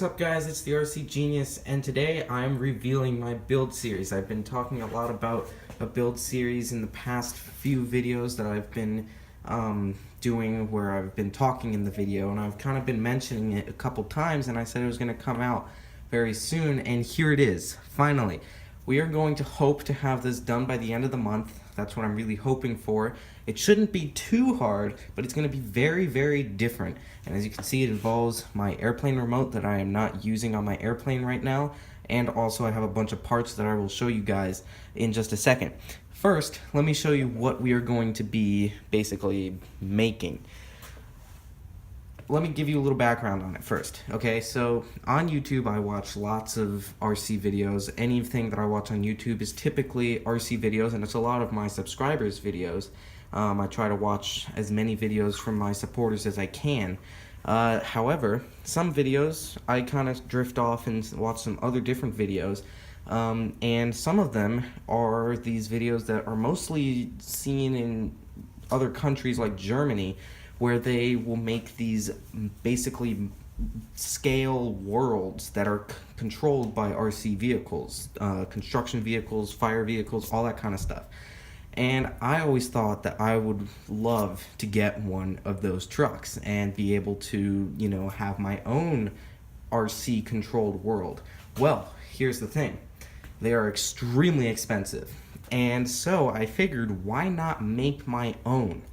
what's up guys, it's the RC Genius, and today I'm revealing my build series. I've been talking a lot about a build series in the past few videos that I've been doing where I've been talking in the video, and I've kind of been mentioning it a couple times, and I said it was going to come out very soon, and here it is, finally. We are going to hope to have this done by the end of the month. That's what I'm really hoping for. It shouldn't be too hard, but it's going to be very, very different. And as you can see, it involves my airplane remote that I am not using on my airplane right now. And also I have a bunch of parts that I will show you guys in just a second. First, let me show you what we are going to be basically making. Let me give you a little background on it first. Okay, so on YouTube I watch lots of RC videos. Anything that I watch on YouTube is typically RC videos, and it's a lot of my subscribers' videos. I try to watch as many videos from my supporters as I can. However, some videos I kind of drift off and watch some other different videos. And some of them are these videos that are mostly seen in other countries like Germany, where they will make these basically scale worlds that are controlled by RC vehicles, construction vehicles, fire vehicles, all that kind of stuff. And I always thought that I would love to get one of those trucks and be able to, you know, have my own RC controlled world. Well, here's the thing. They are extremely expensive. And so I figured, why not make my own?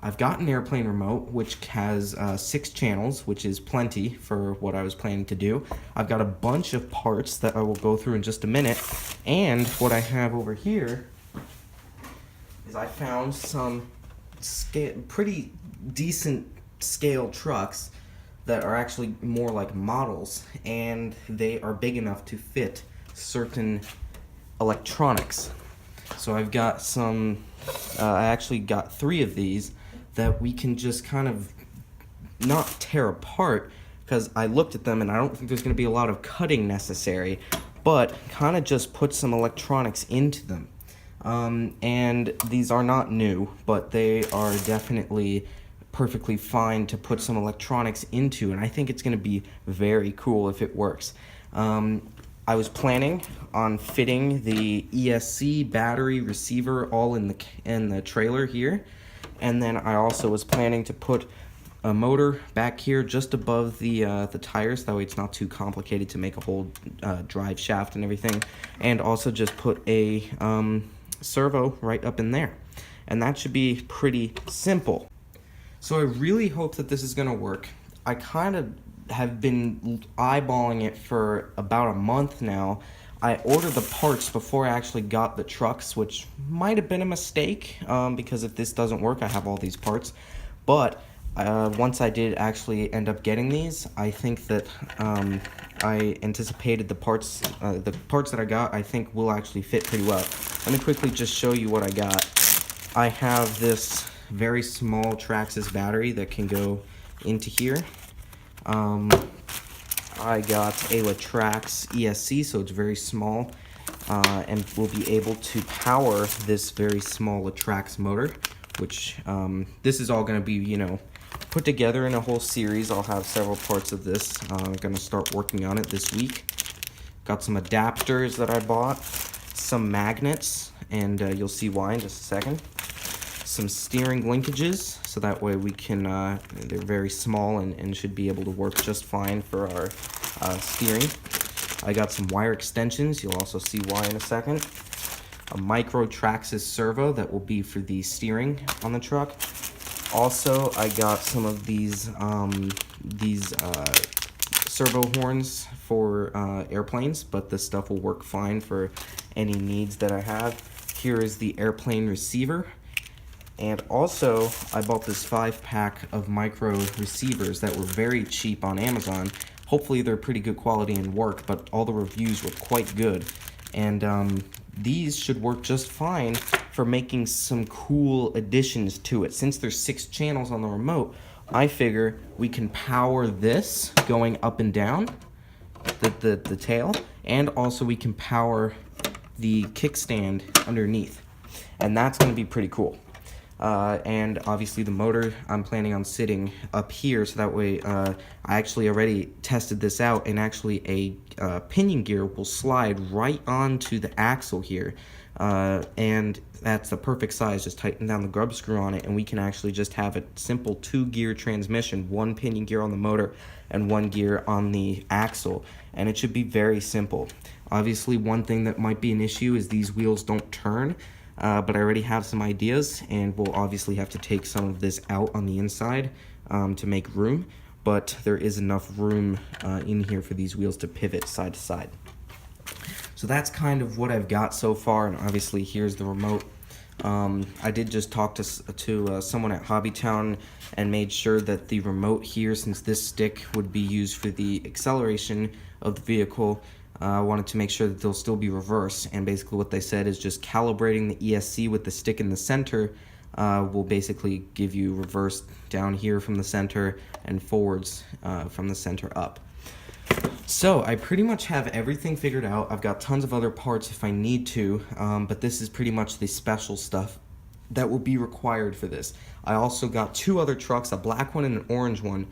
I've got an airplane remote which has 6 channels, which is plenty for what I was planning to do. I've got a bunch of parts that I will go through in just a minute, and what I have over here is I found some pretty decent scale trucks that are actually more like models, and they are big enough to fit certain electronics. So I've got some, I actually got 3 of these that we can just kind of not tear apart, because I looked at them and I don't think there's going to be a lot of cutting necessary, but kind of just put some electronics into them. And these are not new, but they are definitely perfectly fine to put some electronics into, and I think it's going to be very cool if it works. I was planning on fitting the ESC battery receiver all in the trailer here, and then I also was planning to put a motor back here just above the tires, that way it's not too complicated to make a whole drive shaft and everything, and also just put a servo right up in there, and that should be pretty simple. So I really hope that this is going to work. I kind of have been eyeballing it for about a month now. I ordered the parts before I actually got the trucks, which might have been a mistake, because if this doesn't work, I have all these parts. But once I did actually end up getting these, I think that I anticipated the parts that I got, I think will actually fit pretty well. Let me quickly just show you what I got. I have this very small Traxxas battery that can go into here. I got a Latrax ESC, so it's very small, and will be able to power this very small Latrax motor, which this is all going to be, you know, put together in a whole series. I'll have several parts of this. I'm going to start working on it this week. Got some adapters that I bought, some magnets, and you'll see why in just a second. Some steering linkages, so that way we can, they're very small and should be able to work just fine for our steering. I got some wire extensions, you'll also see why in a second. A micro Traxxas servo that will be for the steering on the truck. Also, I got some of these servo horns for airplanes, but this stuff will work fine for any needs that I have. Here is the airplane receiver. And also, I bought this 5-pack of micro receivers that were very cheap on Amazon. Hopefully they're pretty good quality and work, but all the reviews were quite good. And these should work just fine for making some cool additions to it. Since there's 6 channels on the remote, I figure we can power this going up and down, the tail, and also we can power the kickstand underneath. And that's going to be pretty cool. And obviously the motor, I'm planning on sitting up here, so that way I actually already tested this out, and actually a pinion gear will slide right onto the axle here, and that's the perfect size. Just tighten down the grub screw on it, and we can actually just have a simple 2-gear transmission, 1 pinion gear on the motor and 1 gear on the axle, and it should be very simple. Obviously, one thing that might be an issue is these wheels don't turn, but I already have some ideas, and we'll obviously have to take some of this out on the inside to make room, but there is enough room in here for these wheels to pivot side to side. So that's kind of what I've got so far, and obviously here's the remote. I did just talk to someone at Hobbytown and made sure that the remote here, since this stick would be used for the acceleration of the vehicle, I wanted to make sure that they'll still be reverse, and basically what they said is just calibrating the ESC with the stick in the center will basically give you reverse down here from the center and forwards from the center up. So I pretty much have everything figured out. I've got tons of other parts if I need to, but this is pretty much the special stuff that will be required for this. I also got 2 other trucks, a black one and an orange one.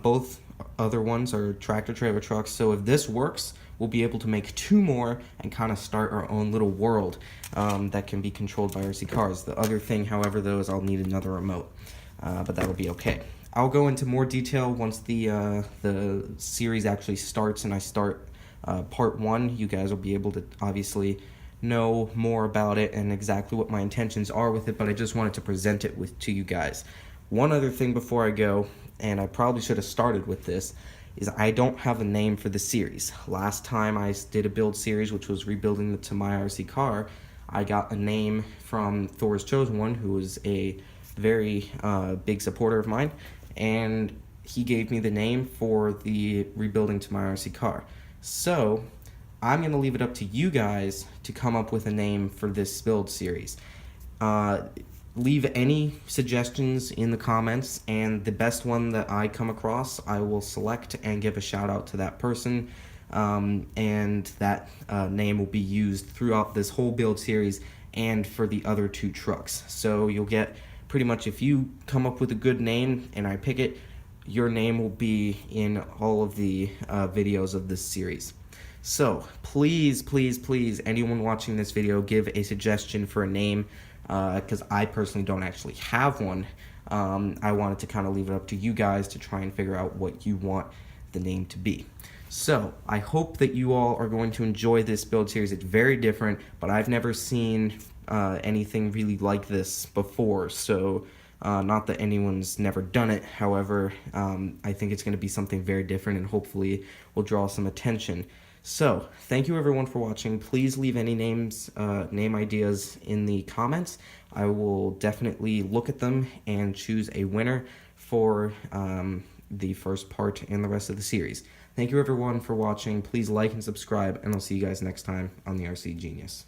Both other ones are tractor trailer trucks, so if this works, we'll be able to make 2 more and kind of start our own little world that can be controlled by RC cars. The other thing, however, though, is I'll need another remote, but that'll be okay. I'll go into more detail once the series actually starts and I start part 1. You guys will be able to obviously know more about it and exactly what my intentions are with it, but I just wanted to present it to you guys. One other thing before I go, and I probably should have started with this, is I don't have a name for the series. Last time I did a build series, which was rebuilding the To My RC Car, I got a name from Thor's Chosen One, who was a very big supporter of mine, and he gave me the name for the rebuilding To My RC Car. So I'm going to leave it up to you guys to come up with a name for this build series. Leave any suggestions in the comments, and the best one that I come across, I will select and give a shout out to that person, and that name will be used throughout this whole build series and for the other 2 trucks. So you'll get pretty much, if you come up with a good name and I pick it, your name will be in all of the videos of this series. So please, please, please, anyone watching this video, give a suggestion for a name, because I personally don't actually have one. I wanted to kind of leave it up to you guys to try and figure out what you want the name to be. So I hope that you all are going to enjoy this build series. It's very different, but I've never seen anything really like this before, so not that anyone's never done it. However, I think it's going to be something very different, and hopefully will draw some attention. So thank you everyone for watching. Please leave any name ideas in the comments. I will definitely look at them and choose a winner for the first part and the rest of the series. Thank you everyone for watching. Please like and subscribe, and I'll see you guys next time on the RC Genius.